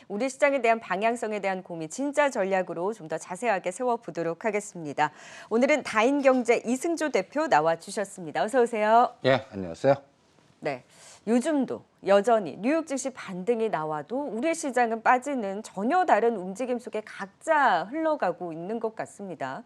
우리 시장에 대한 방향성에 대한 고민 진짜 전략으로 좀 더 자세하게 세워보도록 하겠습니다. 오늘은 다인경제 이승조 대표 나와주셨습니다. 어서 오세요. 예, 안녕하세요. 네, 요즘도 여전히 뉴욕 증시 반등이 나와도 우리 시장은 빠지는 전혀 다른 움직임 속에 각자 흘러가고 있는 것 같습니다.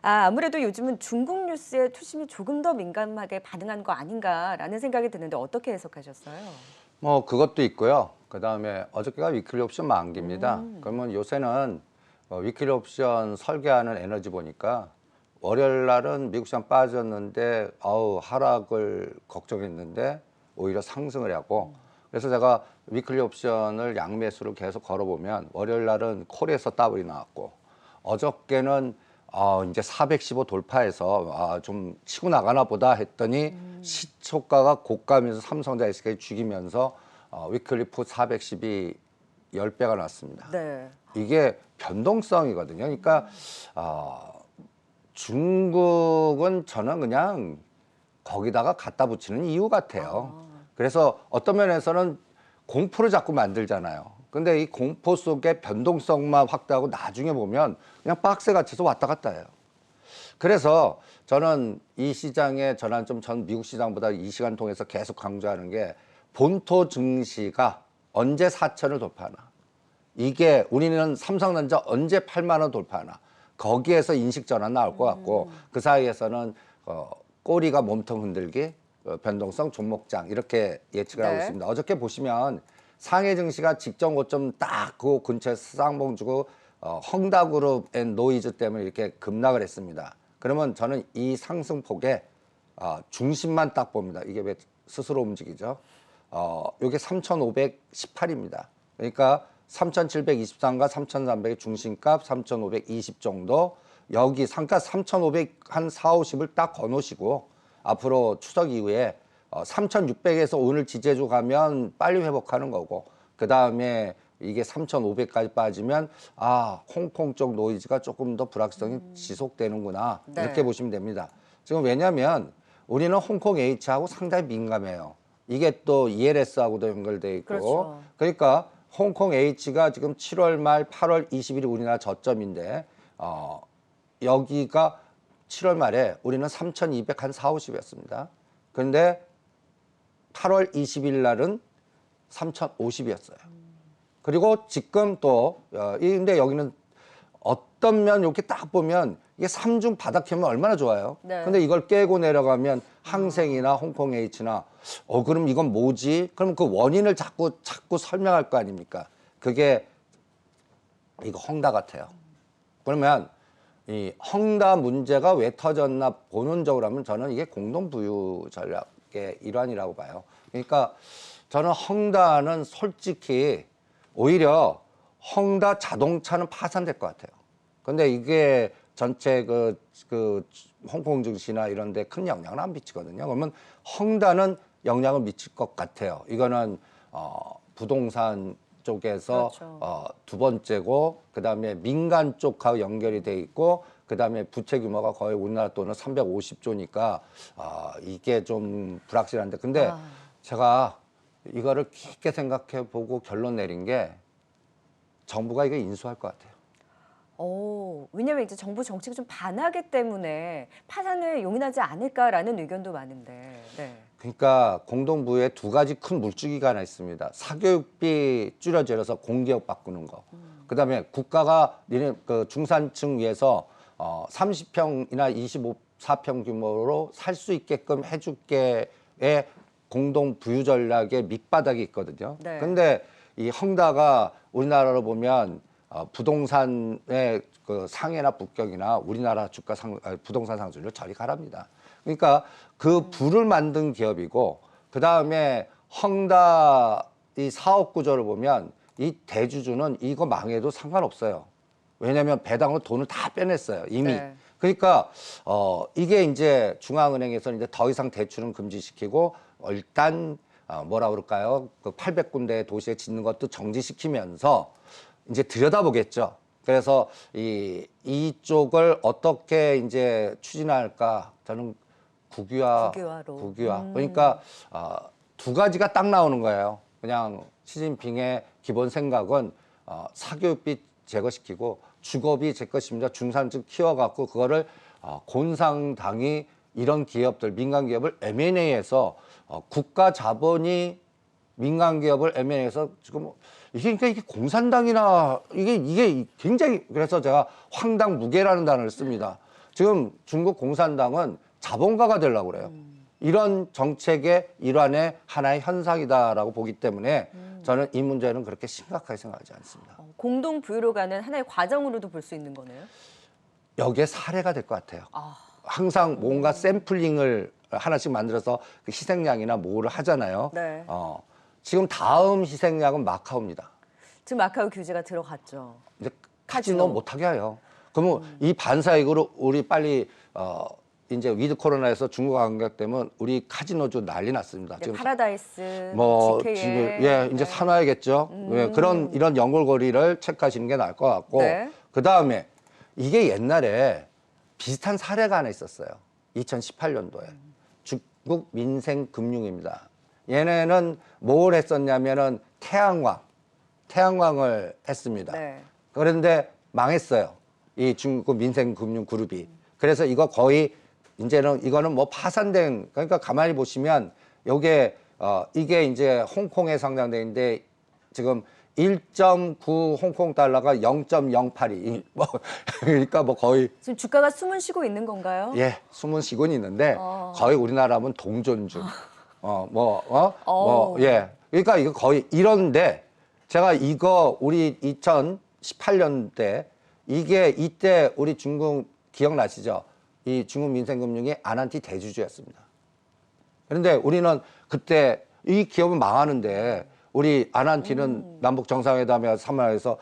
아무래도 요즘은 중국 뉴스에 투심이 조금 더 민감하게 반응한 거 아닌가라는 생각이 드는데 어떻게 해석하셨어요? 뭐 그것도 있고요. 그다음에 어저께가 위클리 옵션 만기입니다. 그러면 요새는 위클리 옵션 설계하는 에너지 보니까 월요일 날은 미국 시장 빠졌는데 하락을 걱정했는데 오히려 상승을 하고 그래서 제가 위클리 옵션을 양매수를 계속 걸어보면 월요일 날은 콜에서 더블이 나왔고 어저께는 이제 415 돌파해서 좀 치고 나가나 보다 했더니 시초가가 고가면서 삼성전자 SK 죽이면서 위클리프 410이 10배가 났습니다. 네. 이게 변동성이거든요. 그러니까 중국은 저는 그냥 거기다가 갖다 붙이는 이유 같아요. 그래서 어떤 면에서는 공포를 자꾸 만들잖아요. 근데 이 공포 속에 변동성만 확대하고 나중에 보면 그냥 박스에 갇혀서 왔다 갔다 해요. 그래서 저는 이 시장의 전환점, 전 미국 시장보다 이 시간 통해서 계속 강조하는 게 본토 증시가 언제 4천을 돌파하나. 이게 우리는 삼성전자 언제 8만 원 돌파하나. 거기에서 인식 전환 나올 것 같고 그 사이에서는 꼬리가 몸통 흔들기, 변동성 종목장 이렇게 예측을 하고 있습니다. 어저께 보시면 상해 증시가 직전 고점 딱 그 근처에 쌍봉 주고 헝다그룹 앤 노이즈 때문에 이렇게 급락을 했습니다. 그러면 저는 이 상승폭에 중심만 딱 봅니다. 이게 왜 스스로 움직이죠? 이게 3,518입니다. 그러니까 3,723과 3,300의 중심값 3,520 정도 여기 상가 3,500 한 4, 50을 딱 거놓으시고 앞으로 추석 이후에 3,600에서 오늘 지지해주 가면 빨리 회복하는 거고 그 다음에 이게 3,500까지 빠지면 홍콩 쪽 노이즈가 조금 더 불확실성이 지속되는구나 이렇게 보시면 됩니다. 지금 왜냐하면 우리는 홍콩 H하고 상당히 민감해요. 이게 또 ELS하고도 연결돼 있고 그렇죠. 그러니까 홍콩 H가 지금 7월 말 8월 20일이 우리나라 저점인데 여기가 7월 말에 우리는 3,200 한 4, 50이었습니다. 그런데 8월 20일 날은 3,050이었어요. 그리고 지금 또 근데 여기는 어떤 면 이렇게 딱 보면 이게 삼중 바닥이면 얼마나 좋아요. 네. 근데 이걸 깨고 내려가면 항생이나 홍콩 H나 그럼 이건 뭐지? 그럼 그 원인을 자꾸 설명할 거 아닙니까? 그게 이거 헝다 같아요. 그러면 이 헝다 문제가 왜 터졌나 본원적으로 하면 저는 이게 공동부유 전략의 일환이라고 봐요. 그러니까 저는 헝다는 솔직히 오히려 헝다 자동차는 파산될 것 같아요. 근데 이게 전체 그 홍콩 증시나 이런 데 큰 영향을 안 미치거든요. 그러면 헝다는 영향을 미칠 것 같아요. 이거는 부동산 쪽에서 그렇죠. 두 번째고 그다음에 민간 쪽하고 연결이 돼 있고 그다음에 부채 규모가 거의 우리나라 돈은 350조니까 이게 좀 불확실한데 근데 제가 이거를 깊게 생각해 보고 결론 내린 게 정부가 이거 인수할 것 같아요. 왜냐면 이제 정부 정책이 좀 반하기 때문에 파산을 용인하지 않을까라는 의견도 많은데. 네. 그러니까 공동부에 두 가지 큰 물줄기가 하나 있습니다. 사교육비 줄여져서 공기업 바꾸는 거. 그다음에 국가가 니네 그 중산층 위해서 30평이나 24평 규모로 살 수 있게끔 해줄게의 공동 부유 전략의 밑바닥이 있거든요. 네. 근데 이 헝다가 우리나라로 보면 부동산의 그 상해나 북경이나 우리나라 부동산 상승률 저리 가랍니다. 그러니까 그 부를 만든 기업이고 그 다음에 헝다 이 사업 구조를 보면 이 대주주는 이거 망해도 상관없어요. 왜냐하면 배당으로 돈을 다 빼냈어요 이미. 네. 그러니까 이게 이제 중앙은행에서 이제 더 이상 대출은 금지시키고 일단 뭐라 그럴까요? 그 800군데 도시에 짓는 것도 정지시키면서 이제 들여다보겠죠. 그래서 이쪽을 어떻게 이제 추진할까? 저는 국유화로. 국유화. 그러니까 두 가지가 딱 나오는 거예요. 그냥 시진핑의 기본 생각은 사교육비 제거시키고 주거비 제 것입니다. 중산층 키워갖고 그거를 공산당이 이런 기업들 민간 기업을 M&A해서 국가 자본이 민간 기업을 M&A해서 지금 그러니까 이게 공산당이나 이게 굉장히 그래서 제가 황당무계라는 단어를 씁니다. 지금 중국 공산당은 자본가가 되려고 그래요. 이런 정책의 일환의 하나의 현상이다라고 보기 때문에 저는 이 문제는 그렇게 심각하게 생각하지 않습니다. 공동 부유로 가는 하나의 과정으로도 볼 수 있는 거네요. 여기에 사례가 될 것 같아요. 아, 항상 뭔가 샘플링을 하나씩 만들어서 그 희생양이나 뭐를 하잖아요. 네. 지금 다음 희생양은 마카오입니다. 지금 마카오 규제가 들어갔죠. 이제 카지노. 카지노 못하게 해요. 그러면 이 반사이익으로 우리 빨리 이제 위드 코로나에서 중국 관객 때문에 우리 카지노주 난리 났습니다. 네, 파라다이스, GK에. 지금 이제 사놔야겠죠. 그런 이런 연골고리를 체크하시는 게 나을 것 같고 네. 그 다음에 이게 옛날에 비슷한 사례가 하나 있었어요. 2018년도에 중국 민생금융입니다. 얘네는 뭘 했었냐면은 태양광을 했습니다. 네. 그런데 망했어요. 이 중국 민생금융그룹이. 그래서 이거 거의 이제는 이거는 뭐 파산된 그러니까 가만히 보시면 이게 이제 홍콩에 상장돼 있는데 지금 1.9 홍콩 달러가 0.082 뭐 그러니까 뭐 거의 지금 주가가 숨은 쉬고 있는 건가요? 숨은 시곤이 있는데 거의 우리나라면 동전주. 그러니까 이거 거의 이런데 제가 이거 우리 2018년 때 이때 우리 중국 기억나시죠? 이 중국 민생금융이 아난티 대주주였습니다. 그런데 우리는 그때 이 기업은 망하는데 우리 아난티는 남북 정상회담에 참여해서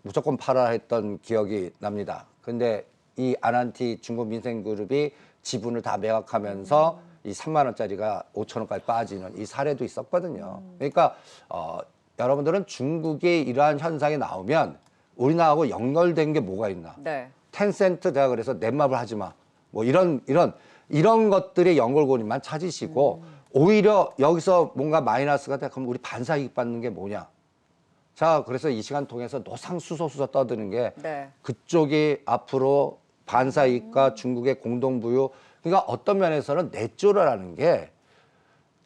무조건 팔아 했던 기억이 납니다. 근데 이 아난티 중국 민생그룹이 지분을 다 매각하면서 이 3만 원짜리가 5천 원까지 빠지는 이 사례도 있었거든요. 그러니까 여러분들은 중국의 이러한 현상이 나오면 우리나라하고 연결된 게 뭐가 있나? 네. 텐센트 내가 그래서 넷마블 하지 마. 뭐 이런 것들의 연결고리만 찾으시고 오히려 여기서 뭔가 마이너스가 돼 그럼 우리 반사이익 받는 게 뭐냐? 자, 그래서 이 시간 통해서 노상수소수소 떠드는 게 네. 그쪽이 앞으로 반사이익과 중국의 공동부유 그러니까 어떤 면에서는 넷조라는 게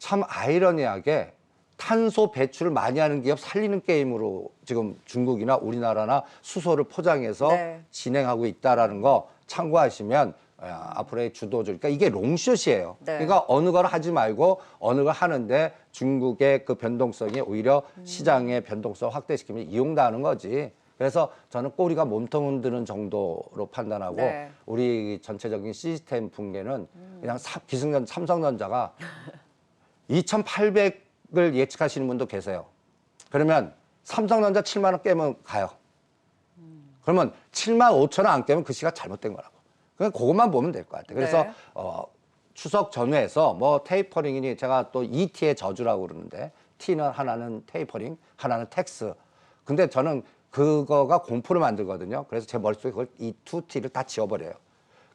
참 아이러니하게 탄소 배출을 많이 하는 기업 살리는 게임으로 지금 중국이나 우리나라나 수소를 포장해서 네. 진행하고 있다라는 거 참고하시면 앞으로의 주도주 그러니까 이게 롱숏이에요. 네. 그러니까 어느 걸 하지 말고 어느 걸 하는데 중국의 그 변동성이 오히려 시장의 변동성 확대시키면 이용당하는 거지. 그래서 저는 꼬리가 몸통 흔드는 정도로 판단하고 네. 우리 전체적인 시스템 붕괴는 그냥 삼성전자가 2,800을 예측하시는 분도 계세요. 그러면 삼성전자 7만 원 깨면 가요. 그러면 7만 5천 원 안 깨면 그 시가 잘못된 거라고. 그냥 그것만 보면 될 것 같아요. 그래서 네. 추석 전후에서 뭐 테이퍼링이니 제가 또 ET의 저주라고 그러는데 T는 하나는 테이퍼링, 하나는 텍스. 근데 저는 그거가 공포를 만들거든요. 그래서 제 머릿속에 그걸 이 두 T를 다 지워버려요.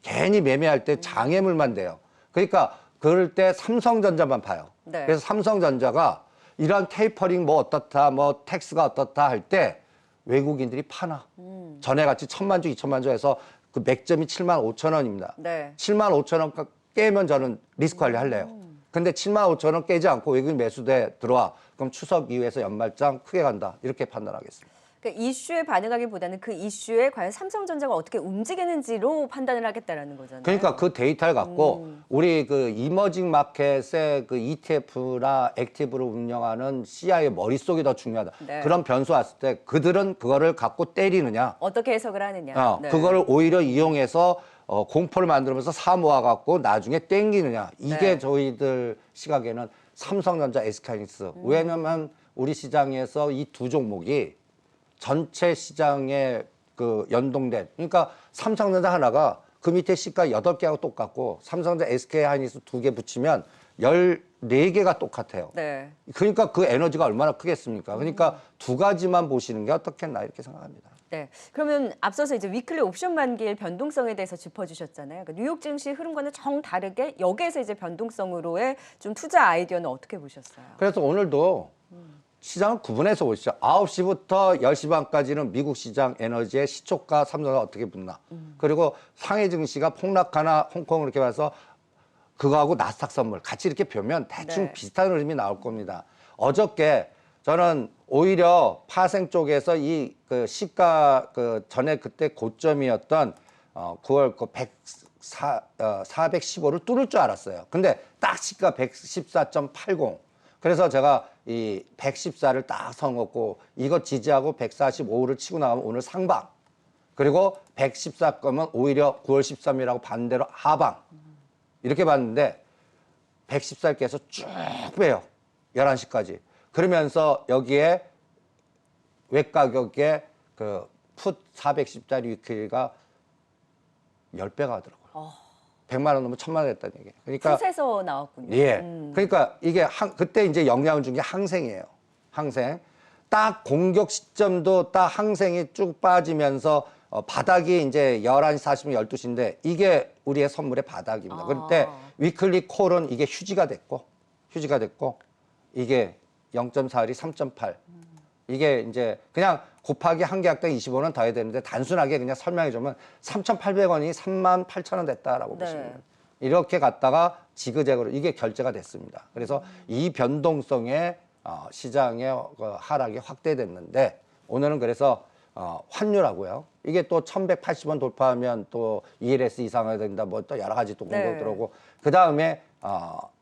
괜히 매매할 때 장애물만 돼요. 그러니까 그럴 때 삼성전자만 봐요. 네. 그래서 삼성전자가 이런 테이퍼링 뭐 어떻다, 뭐 텍스가 어떻다 할 때 외국인들이 파나. 전에 같이 1,000만 주, 2,000만 주 해서 그 맥점이 7만 5천 원입니다. 네. 7만 5천 원 깨면 저는 리스크 관리 할래요. 근데 7만 5천 원 깨지 않고 외국인 매수돼 들어와. 그럼 추석 이후에서 연말장 크게 간다. 이렇게 판단하겠습니다. 그러니까 이슈에 반응하기보다는 그 이슈에 과연 삼성전자가 어떻게 움직이는지로 판단을 하겠다라는 거잖아요. 그러니까 그 데이터를 갖고 우리 그 이머징 마켓의 그 ETF나 액티브를 운영하는 CI의 머릿속이 더 중요하다. 네. 그런 변수 왔을 때 그들은 그거를 갖고 때리느냐. 어떻게 해석을 하느냐. 네. 그거를 오히려 이용해서 공포를 만들면서 사 모아갖고 나중에 땡기느냐. 이게 네. 저희들 시각에는 삼성전자, SK하이닉스. 왜냐면 우리 시장에서 이 두 종목이 전체 시장에 그 연동된 그러니까 삼성전자 하나가 그 밑에 시가 8개하고 똑같고 삼성전자 SK하이닉스 2개 붙이면 14개가 똑같아요. 네. 그러니까 그 에너지가 얼마나 크겠습니까? 그러니까 두 가지만 보시는 게 어떻겠나 이렇게 생각합니다. 네. 그러면 앞서서 이제 위클리 옵션 만기일 변동성에 대해서 짚어주셨잖아요. 그러니까 뉴욕 증시 흐름과는 정 다르게 여기에서 이제 변동성으로의 좀 투자 아이디어는 어떻게 보셨어요? 그래서 오늘도 시장을 구분해서 보시죠. 9시부터 10시 반까지는 미국 시장 에너지의 시초가 삼성이 어떻게 붙나. 그리고 상해 증시가 폭락하나 홍콩을 이렇게 봐서 그거하고 나스닥 선물 같이 이렇게 보면 대충 네. 비슷한 흐름이 나올 겁니다. 어저께 저는 오히려 파생 쪽에서 이 그 시가 그 전에 그때 고점이었던 9월 그 415를 뚫을 줄 알았어요. 근데 딱 시가 114.80. 그래서 제가 이 114를 딱 선었고 이거 지지하고 145를 치고 나가면 오늘 상방. 그리고 114 거면 오히려 9월 13일하고 반대로 하방. 이렇게 봤는데 114께서 쭉 빼요. 11시까지. 그러면서 여기에 외 가격에 그 풋 410짜리 위클리가 10배가 하더라고요. 100만 원 넘으면 1000만 원 했다는 얘기예요. 그러니까 풋에서 나왔군요. 예. 그러니까 이게 그때 이제 영향을 준 게 항생이에요. 항생. 딱 공격 시점도 딱 항생이 쭉 빠지면서 바닥이 이제 11시 40분 12시인데 이게 우리의 선물의 바닥입니다. 그때 위클리 콜은 이게 휴지가 됐고 이게 0.41이 3.8. 이게 이제 그냥 곱하기 한 계약당 25원 더 해야 되는데 단순하게 그냥 설명해 주면 3,800원이 38,000원 됐다라고 네. 보시면 돼요. 이렇게 갔다가 지그재그로 이게 결제가 됐습니다. 그래서 이 변동성에 시장의 하락이 확대됐는데 오늘은 그래서 환율하고요. 이게 또 1,180원 돌파하면 또 ELS 이상이 된다. 뭐 또 여러 가지 또 공격 네. 들어오고 그 다음에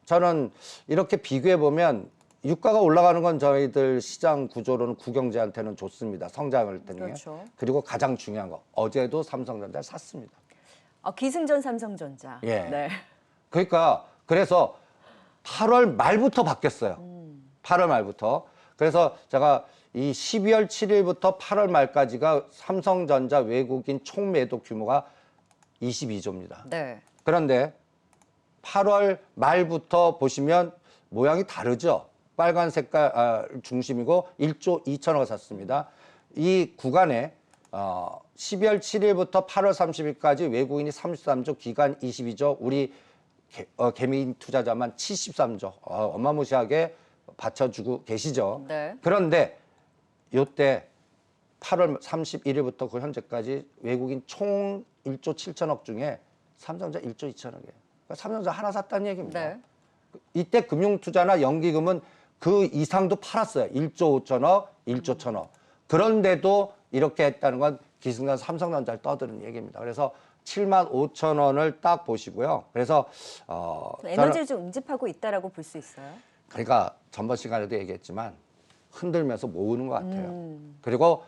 저는 이렇게 비교해 보면 유가가 올라가는 건 저희들 시장 구조로는 구경제한테는 좋습니다. 성장을 때문에. 그렇죠. 그리고 가장 중요한 거 어제도 삼성전자를 샀습니다. 기승전 삼성전자. 예. 네. 그러니까 그래서 8월 말부터 바뀌었어요. 8월 말부터. 그래서 제가 이 12월 7일부터 8월 말까지가 삼성전자 외국인 총 매도 규모가 22조입니다. 네. 그런데 8월 말부터 보시면 모양이 다르죠. 빨간 색깔 중심이고 1조 2천억을 샀습니다. 이 구간에 12월 7일부터 8월 30일까지 외국인이 33조, 기관 22조, 우리 개미인 투자자만 73조. 어마무시하게 받쳐주고 계시죠. 네. 그런데 요때 8월 31일부터 그 현재까지 외국인 총 1조 7천억 중에 삼성전자 1조 2천억이에요. 그러니까 삼성전자 하나 샀다는 얘기입니다. 네. 이때 금융투자나 연기금은 그 이상도 팔았어요. 1조 5천억, 1조 1천억. 그런데도 이렇게 했다는 건 기승전 삼성전자를 떠드는 얘기입니다. 그래서 7만 5천 원을 딱 보시고요. 그래서 에너지를 좀 응집하고 있다라고 볼 수 있어요. 그러니까 전번 시간에도 얘기했지만 흔들면서 모으는 것 같아요. 그리고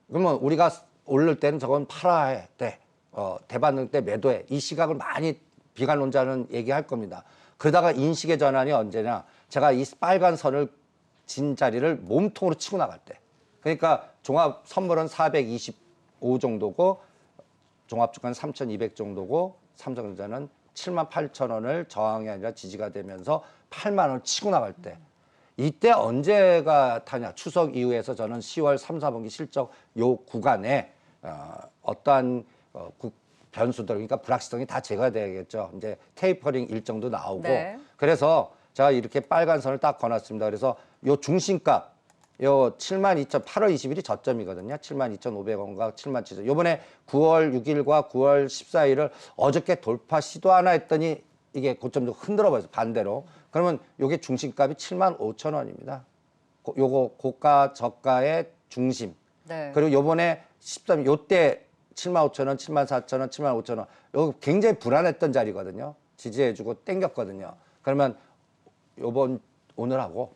그러면 우리가 오를 때는 저건 팔아야 돼. 대반등 때 매도해. 이 시각을 많이 비관론자는 얘기할 겁니다. 그러다가 인식의 전환이 언제냐. 제가 이 빨간 선을 진 자리를 몸통으로 치고 나갈 때. 그러니까 종합 선물은 425 정도고 종합주가는 3,200 정도고 삼성전자는 7만 8천 원을 저항이 아니라 지지가 되면서 8만 원을 치고 나갈 때. 이때 언제가 타냐. 추석 이후에서 저는 10월 3, 4분기 실적 요 구간에 어떠한 변수들, 그러니까 불확실성이 다 제거돼야겠죠. 이제 테이퍼링 일정도 나오고. 네. 그래서 제가 이렇게 빨간 선을 딱 거놨습니다. 그래서 요 중심값, 요 72,000, 8월 20일이 저점이거든요. 72,500원과 77,000. 요번에 9월 6일과 9월 14일을 어저께 돌파 시도하나 했더니 이게 고점도 흔들어 버려서 반대로. 그러면 요게 중심값이 75,000원입니다. 요거 고가 저가의 중심. 네. 그리고 요번에 13, 요때 75,000원, 74,000원, 75,000원. 요거 굉장히 불안했던 자리거든요. 지지해주고 땡겼거든요. 그러면 오늘하고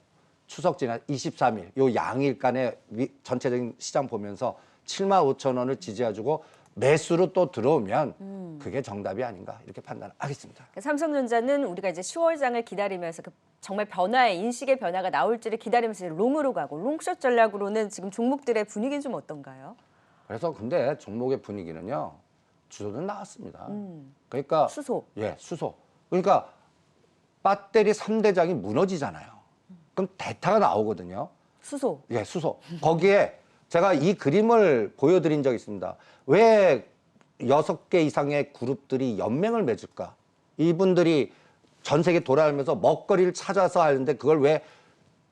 추석 지난 23일 요 양일간의 전체적인 시장 보면서 75,000원을 지지해주고 매수로 또 들어오면 그게 정답이 아닌가 이렇게 판단하겠습니다. 삼성전자는 우리가 이제 10월장을 기다리면서 정말 변화의 인식의 변화가 나올지를 기다리면서 롱으로 가고 롱숏 전략으로는 지금 종목들의 분위기는 좀 어떤가요? 그래서 근데 종목의 분위기는요 주소는 나왔습니다. 그러니까 수소. 예, 수소. 그러니까 배터리 3대장이 무너지잖아요. 그럼 대타가 나오거든요. 수소. 예, 수소. 거기에 제가 이 그림을 보여드린 적이 있습니다. 왜 6개 이상의 그룹들이 연맹을 맺을까? 이분들이 전 세계 돌아다니면서 먹거리를 찾아서 하는데 그걸 왜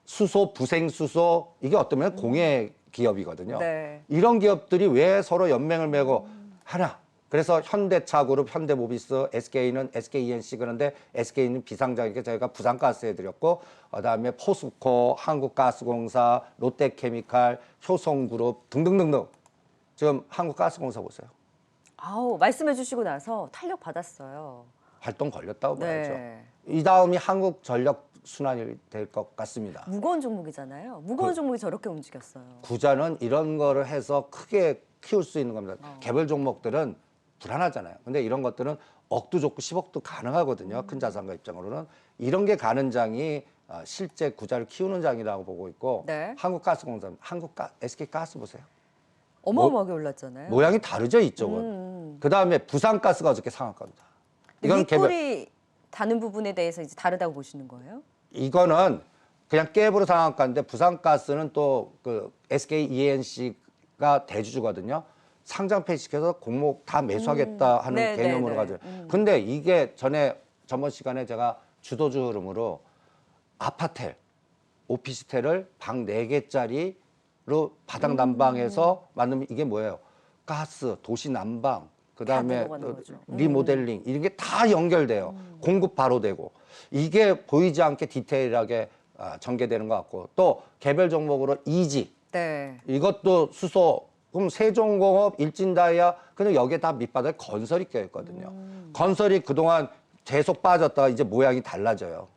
수소, 부생수소 이게 어쩌면 공예 기업이거든요. 네. 이런 기업들이 왜 서로 연맹을 맺고 하나? 그래서 현대차그룹, 현대모비스, SK는 SKENC 그런데 SK는 비상장이니까 저희가 부산가스 해드렸고 그다음에 포스코, 한국가스공사, 롯데케미칼, 효성그룹 등등등등 지금 한국가스공사 보세요. 아우, 말씀해 주시고 나서 탄력 받았어요. 활동 걸렸다고 봐야죠. 네. 이 다음이 한국전력순환이 될 것 같습니다. 무거운 종목이잖아요. 무거운 종목이 저렇게 움직였어요. 구자는 이런 거를 해서 크게 키울 수 있는 겁니다. 개별 종목들은 불안하잖아요. 근데 이런 것들은 억도 좋고 10억도 가능하거든요. 큰 자산가 입장으로는. 이런 게 가는 장이 실제 구자를 키우는 장이라고 보고 있고 네. 한국가스공사, SK가스 보세요. 어마어마하게 올랐잖아요. 모양이 다르죠, 이쪽은. 그다음에 부산가스가 어저께 상한가입니다. 이건 개별 윗골이 다는 부분에 대해서 이제 다르다고 보시는 거예요? 이거는 그냥 깨부로 상한가인데 부산가스는 또 그 SKENC가 대주주거든요. 상장 폐지시켜서 공목 다 매수하겠다 하는 네, 개념으로 네, 네. 가죠. 근데 이게 전번 시간에 제가 주도주 흐름으로 아파텔, 오피스텔을 방 4개짜리로 바닥 난방해서 만들면 이게 뭐예요? 가스, 도시 난방, 그다음에 들어가는 거죠. 리모델링 이런 게 다 연결돼요. 공급 바로 되고 이게 보이지 않게 디테일하게 전개되는 것 같고 또 개별 종목으로 이지 네. 이것도 수소 그럼 세종공업, 일진다이아 근데 여기에 다 밑바닥에 건설이 껴있거든요. 건설이 그동안 계속 빠졌다가 이제 모양이 달라져요.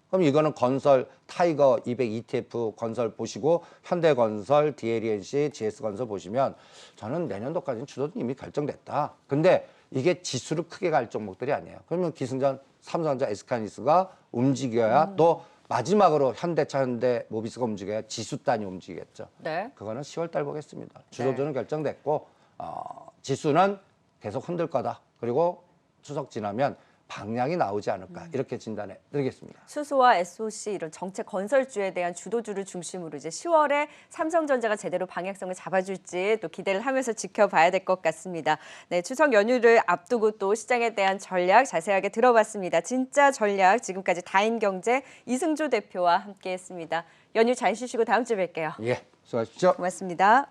그럼 이거는 건설 타이거 200 ETF 건설 보시고 현대건설, DLENC, GS건설 보시면 저는 내년도까지는 주도는 이미 결정됐다. 근데 이게 지수를 크게 갈 종목들이 아니에요. 그러면 기승전, 삼성전자, SK하이닉스가 움직여야 또 마지막으로 현대차, 현대모비스가 움직여야 지수 단위 움직이겠죠. 네. 그거는 10월 달 보겠습니다. 주도주는 결정됐고 지수는 계속 흔들 거다. 그리고 추석 지나면 방향이 나오지 않을까 이렇게 진단해 드리겠습니다. 수소와 SOC 이런 정책 건설주에 대한 주도주를 중심으로 이제 10월에 삼성전자가 제대로 방향성을 잡아줄지 또 기대를 하면서 지켜봐야 될 것 같습니다. 네, 추석 연휴를 앞두고 또 시장에 대한 전략 자세하게 들어봤습니다. 진짜 전략 지금까지 다인경제 이승조 대표와 함께했습니다. 연휴 잘 쉬시고 다음 주에 뵐게요. 예, 수고하십시오. 고맙습니다.